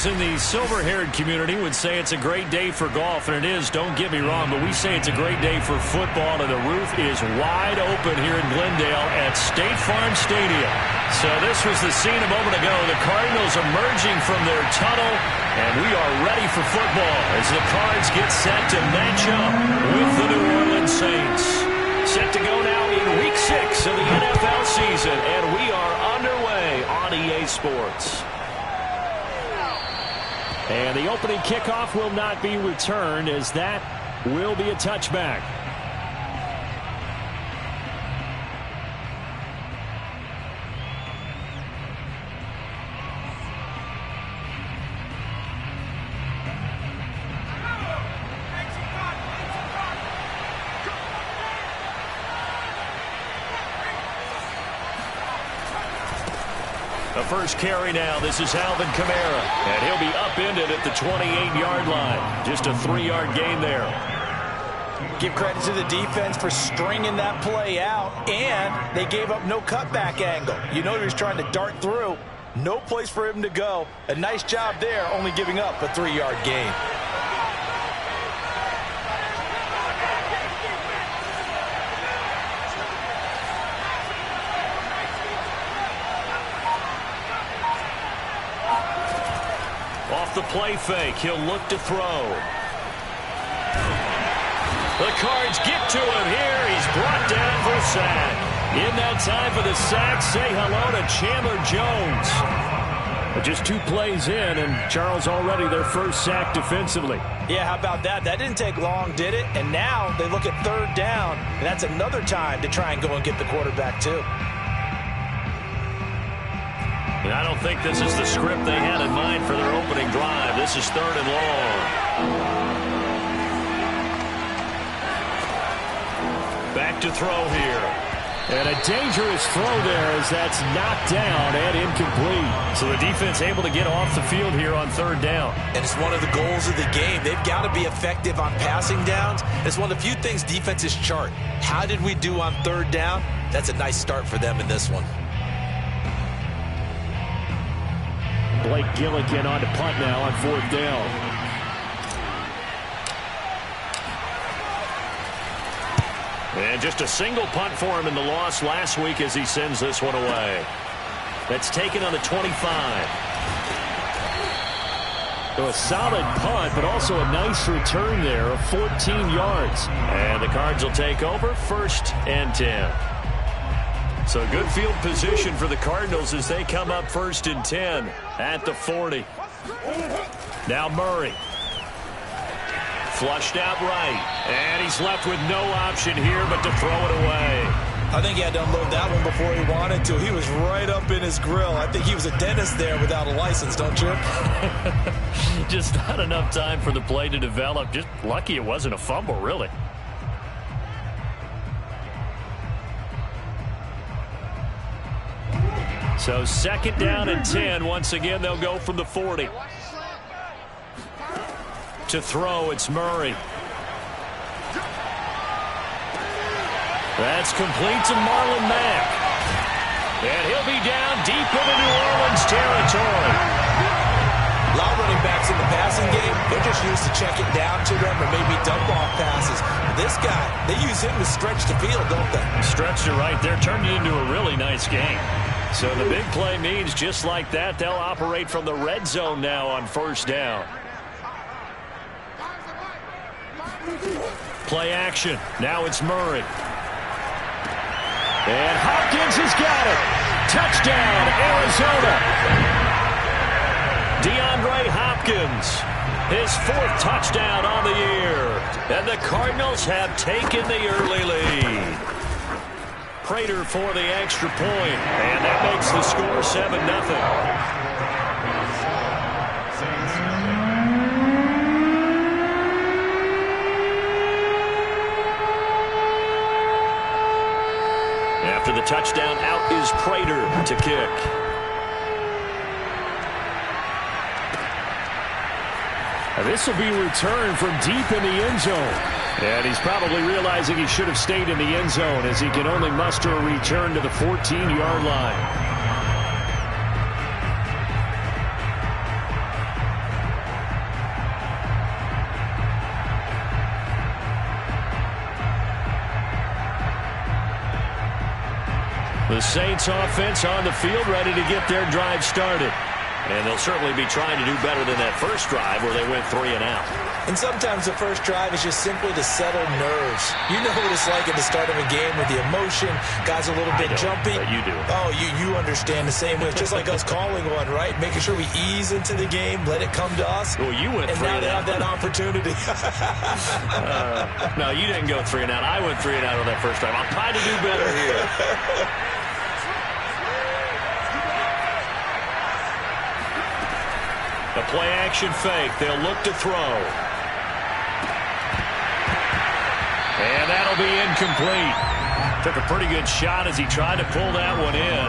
Those in the silver-haired community would say it's a great day for golf, and it is, don't get me wrong, but we say it's a great day for football, and the roof is wide open here in Glendale at State Farm Stadium. So this was the scene a moment ago. The Cardinals emerging from their tunnel, and we are ready for football as the Cards get set to match up with the New Orleans Saints. Set to go now in Week 6 of the NFL season, and we are underway on EA Sports. And the opening kickoff will not be returned, as that will be a touchback. The first carry now. This is Alvin Kamara, and he'll be upended at the 28-yard line. Just a 3-yard gain there. Give credit to the defense for stringing that play out, and they gave up no cutback angle. You know he was trying to dart through. No place for him to go. A nice job there, only giving up a 3-yard gain. Off the play fake, he'll look to throw. The Cards get to him here. He's brought down for a sack. In that time for the sack, say hello to Chandler Jones. But just 2 plays in, and Charles already their first sack defensively. Yeah, how about that? That didn't take long, did it? And now they look at 3rd down, and that's another time to try and go and get the quarterback too. And I don't think this is the script they had in mind for their opening drive. This is 3rd and long. Back to throw here. And a dangerous throw there as that's knocked down and incomplete. So the defense able to get off the field here on 3rd down. And it's one of the goals of the game. They've got to be effective on passing downs. It's one of the few things defenses chart. How did we do on 3rd down? That's a nice start for them in this one. Blake Gillikin on to punt now on 4th down. And just a single punt for him in the loss last week as he sends this one away. That's taken on the 25. So a solid punt, but also a nice return there of 14 yards. And the Cards will take over 1st and 10. So good field position for the Cardinals as they come up 1st and 10 at the 40. Now Murray. Flushed out right. And he's left with no option here but to throw it away. I think he had to unload that one before he wanted to. He was right up in his grill. I think he was a dentist there without a license, don't you? Just not enough time for the play to develop. Just lucky it wasn't a fumble, really. So 2nd down and 10. Once again, they'll go from the 40. To throw, it's Murray. That's complete to Marlon Mack. And he'll be down deep into New Orleans territory. A lot of running backs in the passing game, they're just used to check it down to them or maybe dump off passes. This guy, they use him to stretch the field, don't they? Stretched it right there, turned it into a really nice game. So the big play means just like that, they'll operate from the red zone now on 1st down. Play action. Now it's Murray. And Hopkins has got it. Touchdown, Arizona. DeAndre Hopkins, his 4th touchdown on the year. And the Cardinals have taken the early lead. Prater for the extra point, and that makes the score 7-0. After the touchdown, out is Prater to kick. Now this will be returned from deep in the end zone. And he's probably realizing he should have stayed in the end zone as he can only muster a return to the 14-yard line. The Saints offense on the field, ready to get their drive started. And they'll certainly be trying to do better than that first drive where they went 3 and out. And sometimes the first drive is just simply to settle nerves. You know what it's like at the start of a game with the emotion. Guys a little bit jumpy. But you do. Oh, you understand the same way. It's just like us calling one, right? Making sure we ease into the game, let it come to us. Well, you went 3 and out. And now they have that opportunity. No, you didn't go 3 and out. I went 3 and out on that first drive. I'll try to do better here. The play-action fake. They'll look to throw. And that'll be incomplete. Took a pretty good shot as he tried to pull that one in.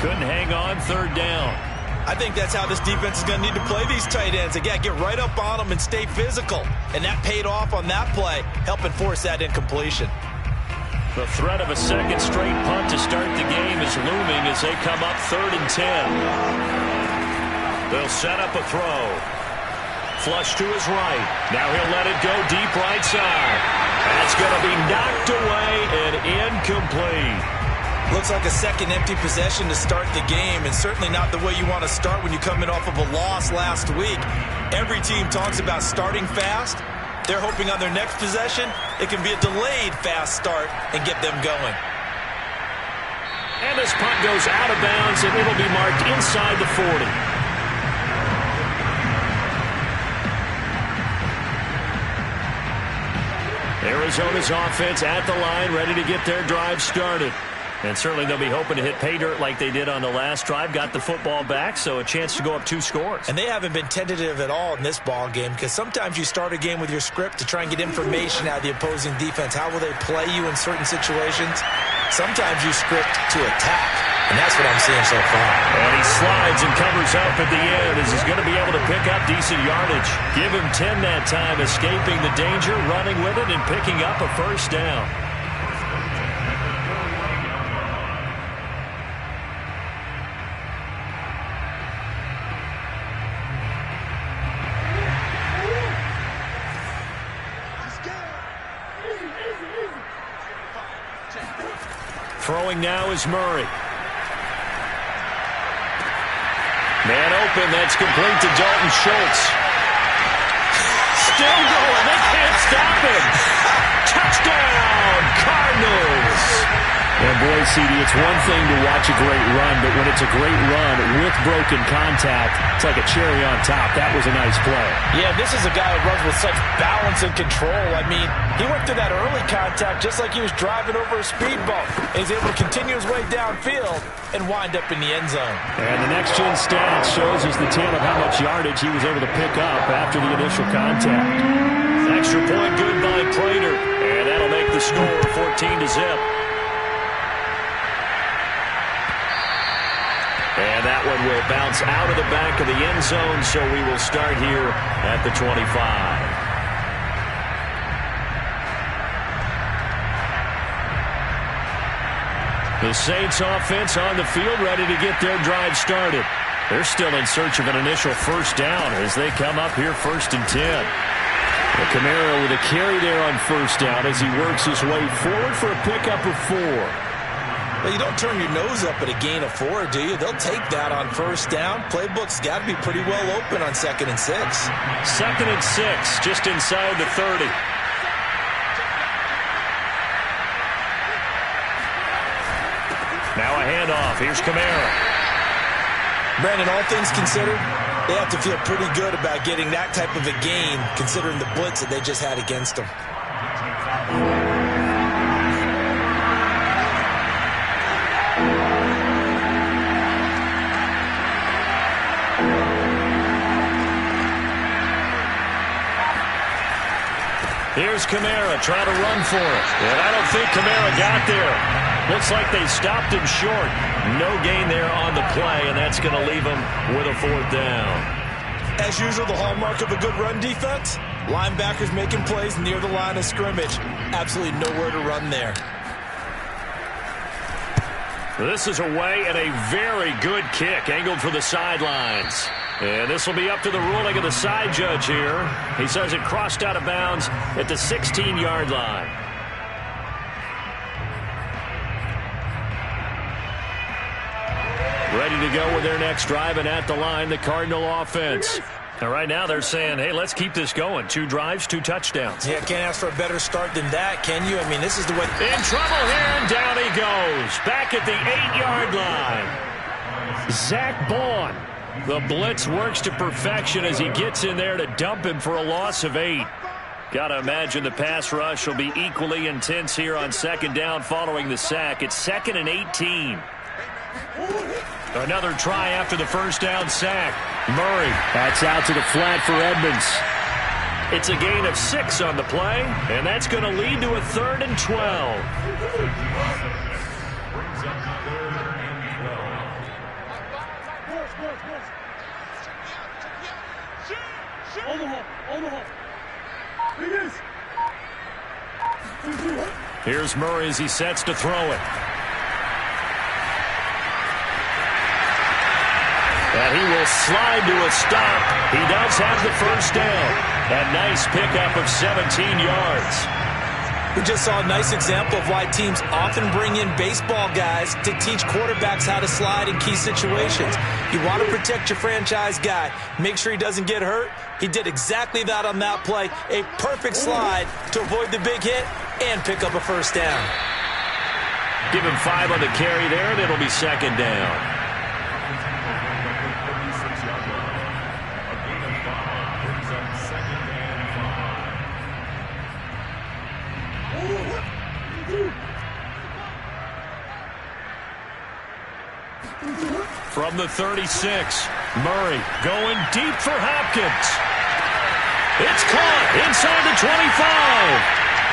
Couldn't hang on, third down. I think that's how this defense is going to need to play these tight ends. Again, get right up on them and stay physical. And that paid off on that play, helping force that incompletion. The threat of a second straight punt to start the game is looming as they come up 3rd and 10. They'll set up a throw. Flush to his right. Now he'll let it go deep right side. That's going to be knocked away and incomplete. Looks like a second empty possession to start the game, and certainly not the way you want to start when you're coming off of a loss last week. Every team talks about starting fast. They're hoping on their next possession it can be a delayed fast start and get them going. And this punt goes out of bounds, and it'll be marked inside the 40. Arizona's offense at the line, ready to get their drive started. And certainly they'll be hoping to hit pay dirt like they did on the last drive. Got the football back, so a chance to go up 2 scores. And they haven't been tentative at all in this ball game, because sometimes you start a game with your script to try and get information out of the opposing defense. How will they play you in certain situations? Sometimes you script to attack, and that's what I'm seeing so far. And he slides and covers up at the end as he's going to be able to pick up decent yardage. Give him 10 that time, escaping the danger, running with it, and picking up a first down. Throwing now is Murray. Man open, that's complete to Dalton Schultz. Still going, they can't stop him. Touchdown, Cardinals. And boy, CD, it's one thing to watch a great run, but when it's a great run with broken contact, it's like a cherry on top. That was a nice play. Yeah, this is a guy who runs with such balance and control. I mean, he went through that early contact just like he was driving over a speed bump. And he's able to continue his way downfield and wind up in the end zone. And the next-gen stats shows us the tale of how much yardage he was able to pick up after the initial contact. Extra point good by Prater. And that'll make the score 14-0. And that one will bounce out of the back of the end zone, so we will start here at the 25. The Saints offense on the field, ready to get their drive started. They're still in search of an initial first down as they come up here 1st and 10. And Kamara with a carry there on first down as he works his way forward for a pickup of 4. Well, you don't turn your nose up at a gain of 4, do you? They'll take that on first down. Playbook's got to be pretty well open on 2nd and 6. 2nd and 6, just inside the 30. Now a handoff. Here's Kamara. Brandon, all things considered, they have to feel pretty good about getting that type of a gain, considering the blitz that they just had against them. Here's Kamara trying to run for it. And I don't think Kamara got there. Looks like they stopped him short. No gain there on the play, and that's going to leave him with a 4th down. As usual, the hallmark of a good run defense, linebackers making plays near the line of scrimmage. Absolutely nowhere to run there. This is away and a very good kick, angled for the sidelines. And this will be up to the ruling of the side judge here. He says it crossed out of bounds at the 16-yard line. Ready to go with their next drive, and at the line, the Cardinal offense. And right now they're saying, hey, let's keep this going. 2 drives, 2 touchdowns. Yeah, can't ask for a better start than that, can you? I mean, this is the way. In trouble here, and down he goes. Back at the 8-yard line. Zach Bond. The blitz works to perfection as he gets in there to dump him for a loss of 8. Got to imagine the pass rush will be equally intense here on 2nd down following the sack. It's 2nd and 18. Another try after the first down sack. Murray, that's out to the flat for Edmonds. It's a gain of 6 on the play, and that's going to lead to a 3rd and 12. Here's Murray as he sets to throw it. And he will slide to a stop. He does have the first down. A nice pickup of 17 yards. We just saw a nice example of why teams often bring in baseball guys to teach quarterbacks how to slide in key situations. You want to protect your franchise guy. Make sure he doesn't get hurt. He did exactly that on that play. A perfect slide to avoid the big hit and pick up a first down. Give him 5 on the carry there, and it'll be 2nd down. From the 36, Murray going deep for Hopkins. It's caught inside the 25.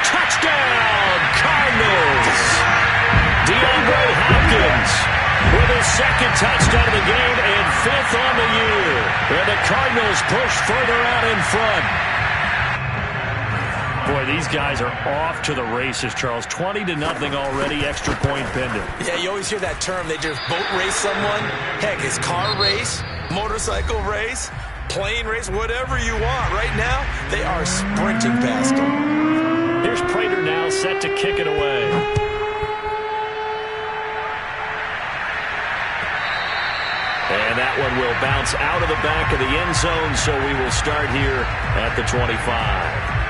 Touchdown, Cardinals. DeAndre Hopkins with his 2nd touchdown of the game and 5th on the year. And the Cardinals push further out in front. Boy, these guys are off to the races, Charles. 20-0 already, extra point pending. Yeah, you always hear that term. They just boat race someone. Heck, it's car race, motorcycle race, plane race, whatever you want. Right now, they are sprinting past them. Here's Prater now set to kick it away. And that one will bounce out of the back of the end zone, so we will start here at the 25.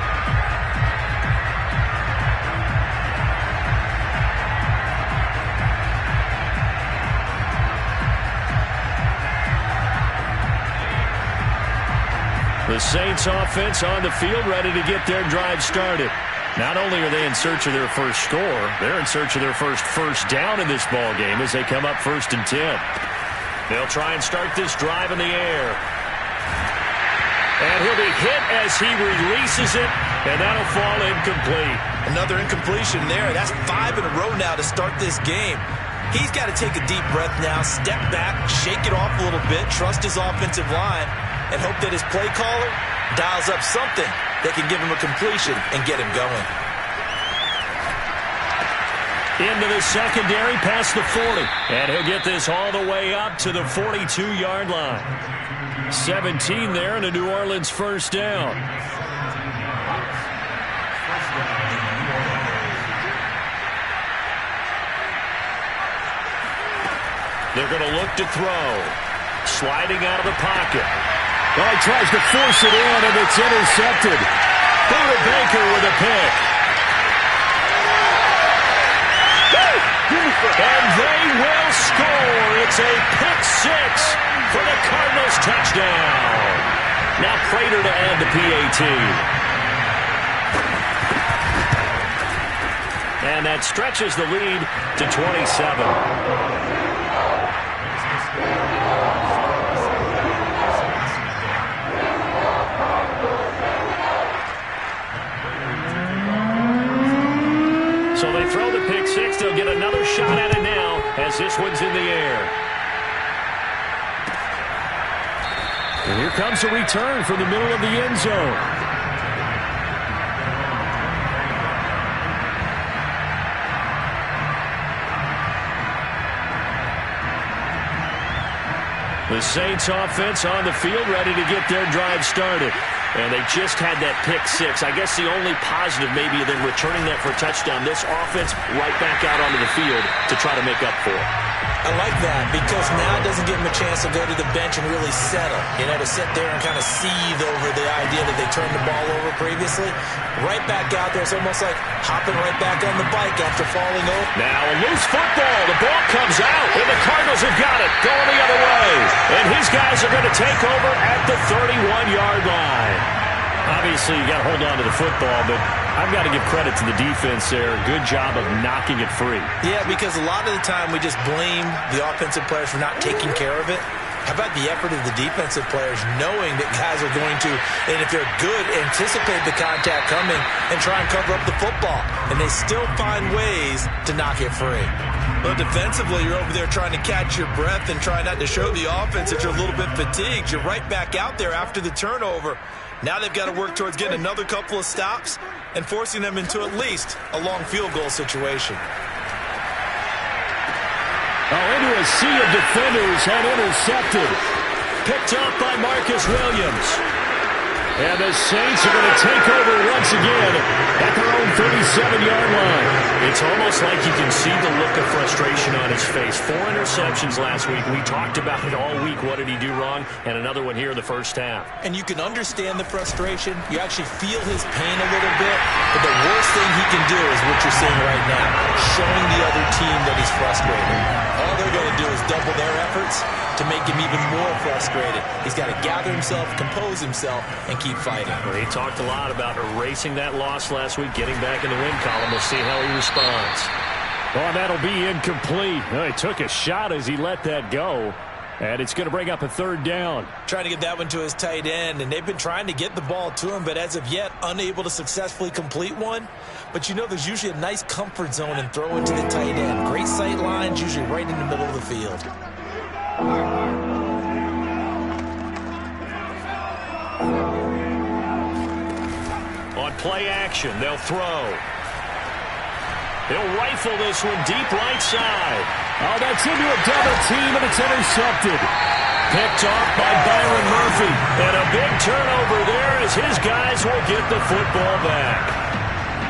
The Saints offense on the field ready to get their drive started. Not only are they in search of their first score, they're in search of their first down in this ball game as they come up 1st and 10. They'll try and start this drive in the air. And he'll be hit as he releases it, and that'll fall incomplete. Another incompletion there. That's 5 in a row now to start this game. He's got to take a deep breath now, step back, shake it off a little bit, trust his offensive line, and hope that his play caller dials up something that can give him a completion and get him going. Into the secondary past the 40. And he'll get this all the way up to the 42-yard line. 17 there and a New Orleans first down. They're going to look to throw. Sliding out of the pocket. Well, he tries to force it in, and it's intercepted. Buda Baker with a pick. And they will score. It's a pick 6 for the Cardinals touchdown. Now Prater to add the PAT. And that stretches the lead to 27. So they throw the pick 6. They'll get another shot at it now as this one's in the air. And here comes a return from the middle of the end zone. The Saints offense on the field ready to get their drive started. And they just had that pick 6. I guess the only positive maybe than returning that for a touchdown. This offense right back out onto the field to try to make up for it. I like that because now it doesn't give him a chance to go to the bench and really settle. To sit there and kind of seethe over the idea that they turned the ball over previously. Right back out there. It's almost like hopping right back on the bike after falling over. Now a loose football. The ball comes out, and the Cardinals have got it going the other way. And his guys are going to take over at the 31-yard line. Obviously, you got to hold on to the football, but I've got to give credit to the defense there. Good job of knocking it free. Yeah, because a lot of the time we just blame the offensive players for not taking care of it. How about the effort of the defensive players knowing that guys are going to, and if they're good, anticipate the contact coming and try and cover up the football. And they still find ways to knock it free. Well, defensively, you're over there trying to catch your breath and try not to show the offense that you're a little bit fatigued. You're right back out there after the turnover. Now they've got to work towards getting another couple of stops and forcing them into at least a long field goal situation. Into a sea of defenders and intercepted. Picked up by Marcus Williams. And the Saints are going to take over once again at their own 37-yard line. It's almost like you can see the look of frustration on his face. 4 interceptions last week. We talked about it all week. What did he do wrong? And another one here in the first half. And you can understand the frustration. You actually feel his pain a little bit. But the worst thing he can do is what you're seeing right now, showing the other team that he's frustrated. All they're going to do is double their efforts to make him even more frustrated. He's got to gather himself, compose himself, and keep fighting. Well, he talked a lot about erasing that loss last week, getting back in the win column. We'll see how he responds. Well, that'll be incomplete. Well, he took a shot as he let that go. And it's going to bring up a 3rd down. Trying to get that one to his tight end, and they've been trying to get the ball to him, but as of yet, unable to successfully complete one. But there's usually a nice comfort zone and throw it to the tight end. Great sight lines, usually right in the middle of the field. On play action, they'll throw. He'll rifle this one deep right side. Oh, that's into a double team, and it's intercepted. Picked off by Byron Murphy. And a big turnover there as his guys will get the football back.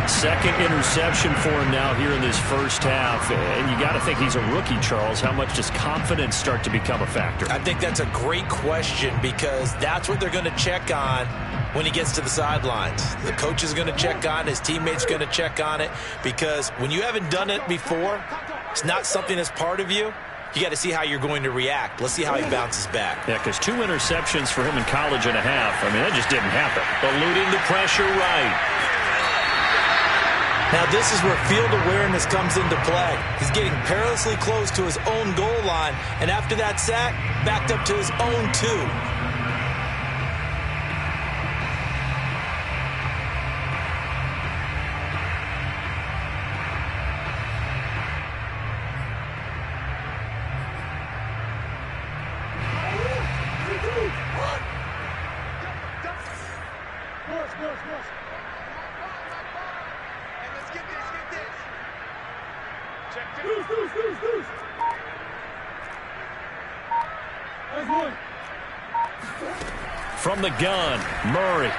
2nd interception for him now here in this first half. And you got to think he's a rookie, Charles. How much does confidence start to become a factor? I think that's a great question because that's what they're going to check on when he gets to the sidelines. The coach is going to check on it. His teammates are going to check on it because when you haven't done it before, it's not something that's part of you. You got to see how you're going to react. Let's see how he bounces back. Yeah, because 2 interceptions for him in college and a half. I mean, that just didn't happen. Eluding the pressure right. Now this is where field awareness comes into play. He's getting perilously close to his own goal line, and after that sack, backed up to his own 2. From the gun, Murray.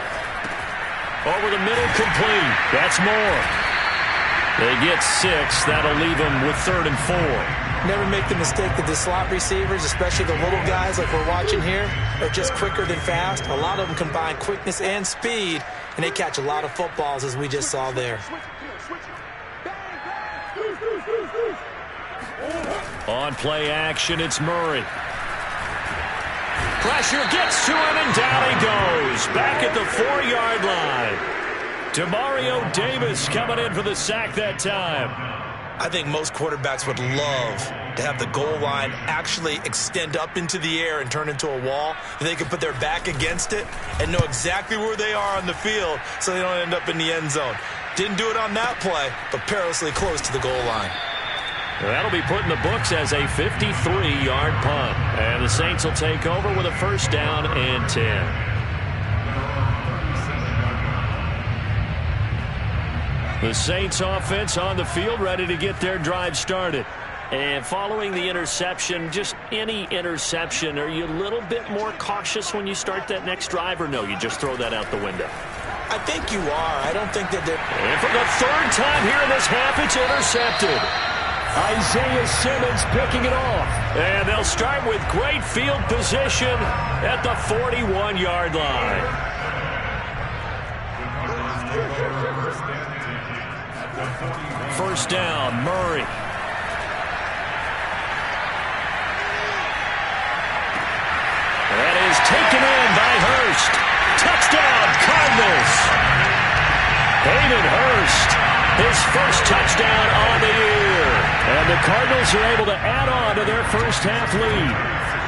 Over the middle, complete. That's more. They get 6. That'll leave them with 3rd and 4. Never make the mistake that the slot receivers, especially the little guys like we're watching here, are just quicker than fast. A lot of them combine quickness and speed, and they catch a lot of footballs, as we just saw there. On play action, it's Murray. Pressure gets to him, and down he goes. Back at the 4-yard line. Demario Davis coming in for the sack that time. I think most quarterbacks would love to have the goal line actually extend up into the air and turn into a wall. And they can put their back against it and know exactly where they are on the field so they don't end up in the end zone. Didn't do it on that play, but perilously close to the goal line. That'll be put in the books as a 53-yard punt. And the Saints will take over with a 1st down and 10. The Saints offense on the field ready to get their drive started. And following the interception, just any interception, are you a little bit more cautious when you start that next drive, or no, you just throw that out the window? I think you are. I don't think that they're... And for the 3rd time here in this half, it's intercepted. Isaiah Simmons picking it off. And they'll start with great field position at the 41-yard line. First down, Murray. That is taken in by Hurst. Touchdown, Cardinals. Hayden Hurst, his first touchdown on the year. And the Cardinals are able to add on to their first half lead.